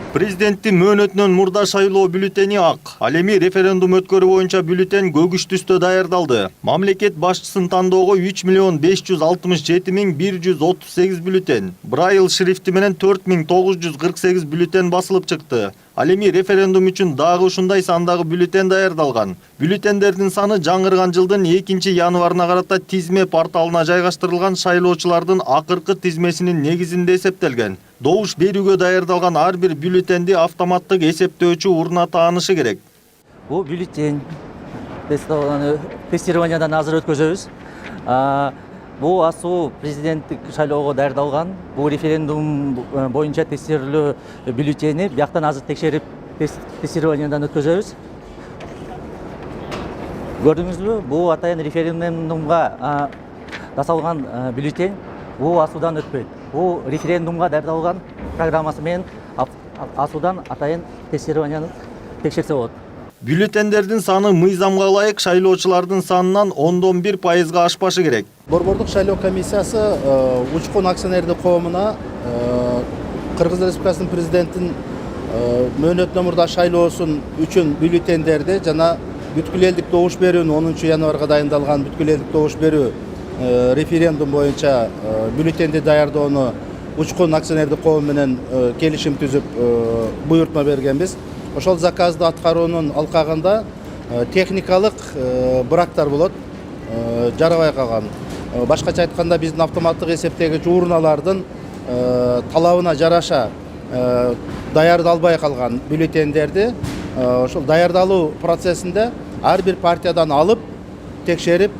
Президенттин мөөнөтүнөн мурда шайлоо бюллетени ак. Ал эми референдум өткөрүү боюнча бюллетен көгүч түстө даярдалды. Мамлекет башчысын тандоого 3.567.138 бюллетен, Braille шрифти менен 4.948 бюллетен басылып чыкты. Ал эми референдум үчүн дагы ушундай сандагы бюллетен даярдалган. Бюллетендердин саны жаңырган жылдын 2 январына карата тизме порталына жайгаштырылган шайлоочулардын акыркы тизмесинин негизинде эсептелген. Добуш берүүгө даярдалган ар бир бюллетенди автоматтык эсептөөчү урна таанышы керек. Бул бюллетень тестированиядан азыр өткөзөбүз. Бул асуу президенттик шайлоого даярдалган. Бул референдум боюнча тестирлөө бюллетени бияктан азыр текшерип тестированиядан өткөзөбүз. Көрдүңүзбү? Бул атайын референдумга жасалган бюллетень. Бул асуудан өтпөйт. Бул референдумга даярдалган программасы менен асуудан атайын тестированияны текшерсе болот. Бюллетендердин саны мыйзамга ылайык шайлоочулардын санынан 11% ашпашы керек. Борбордук шайлоо комиссиясы Учкун акционердик коомуна Кыргыз Республикасынын президентин мөөнөтүнөн мурда шайлоосун үчүн бюллетендерди жана бүткүл элдик добуш берүүнү 10 январга дайындалган бүткүл элдик добуш берүү референдум боюнча бюллетенди даярдоону Учкун акционердик коому менен келишим түзүп буйртма бергенбиз. Ошол заказды аткаруунун алкагында техникалык брактар болот, жарабай калган. Башкача айтканда биздин автоматтык эсептегич урналардын талабына жараша даярдалбай калган бюллетендерди ошол даярдалуу процессинде ар бир партиядан алып текшерип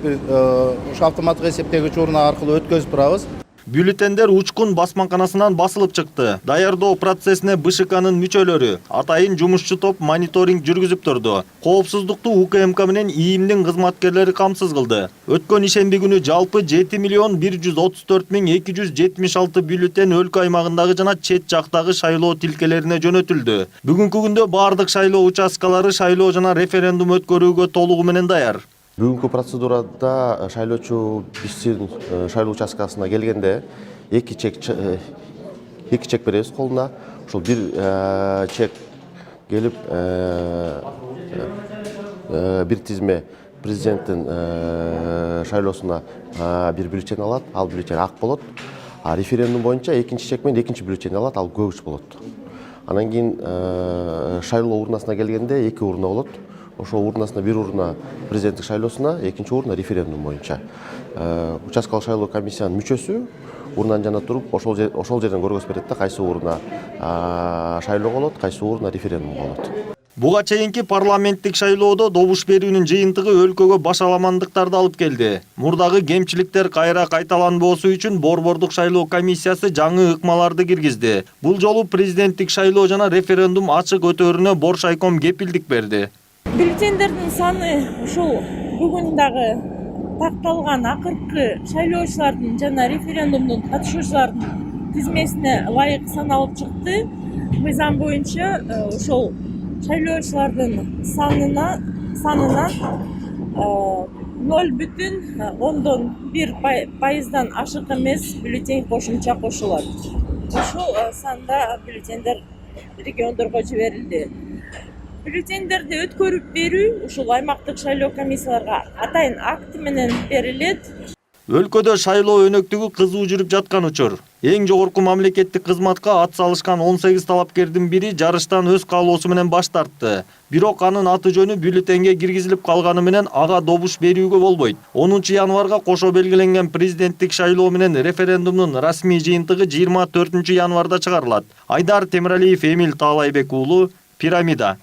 ошо автоматтык эсептегич урна аркылуу өткөзүп турабыз. Бюллетендер Учкун басмаканасынан басылып чыкты. Даярдоо процессине БШКнын мүчөлөрү, атайын жумушчу топ мониторинг жүргүзүп турду. Коопсуздукту УКМК менен ИИМдин кызматкерлери камсыз кылды. Өткөн ишемби күнү жалпы 7.134.276 бюллетен өлкө аймагындагы жана чет жактагы шайлоо тилкелерине жөнөтүлдү. Бүгүнкү күндө бардык шайлоо участкалары шайлоо жана референдум өткөрүүгө толугу менен даяр. Бүгүнкү процедурада шайлоочу биздин шайлоо участкасына келгенде эки чек беребиз колуна. Ошол бир чек келип бир тизме президенттин шайлоосуна бир бюллетень алат, ал бюллетень ак болот. А референдум боюнча экинчи чек менен экинчи бюллетень алат, ал көгүч болот. Анан кийин шайлоо урнасына келгенде эки урна болот. Ошол урнасына бир урна президенттик шайлоосуна, экинчи урна референдум боюнча. Участкалык шайлоо комиссиянын мүчөсү урнан жана туруп ошол жерден көргөзүп берет да кайсы урна шайлоо болот, кайсы урна референдум болот. Буга чейинки парламенттик шайлоодо добуш берүүнүн жыйынтыгы өлкөгө башаламандыктарды алып келди. Мурдагы кемчиликтер кайра кайталанбоосу үчүн Борбордук шайлоо комиссиясы жаңы ыкмаларды киргизди. Бул жолу президенттик шайлоо жана референдум ачык өтөөрүнө Боршайком кепилдик берди. Бюллетендердин саны ушул бүгүн дагы такталган акыркы шайлоочулардын жана референдумдун катышуучулардын тизмесине ылайык саналып чыкты. Мыйзам боюнча ошол шайлоочулардын санынан 0,1% ашык эмес бюллетень кошумча кошулат. Ушул санда бюллетендер региондорго жиберилди. Бюллетендерди өткөрүп берүү ушул аймактык шайлоо комиссияларга атайын акт менен берилет. Өлкөдө шайлоо өнөктүгү кызуу жүрүп жаткан учур. Эң жогорку мамлекеттик кызматка ат салышкан 18 талапкердин бири жарыштан өз каалоосу менен баш тартты. Бирок анын аты жөнү бюллетенге киргизилип калганы менен ага добуш берүүгө болбойт. 10 январга кошо белгиленген президенттик шайлоо менен референдумдун расмий жыйынтыгы 24 январда чыгарылат. Айдар Темиралиев, Эмил Таалайбек уулу, Пирамида.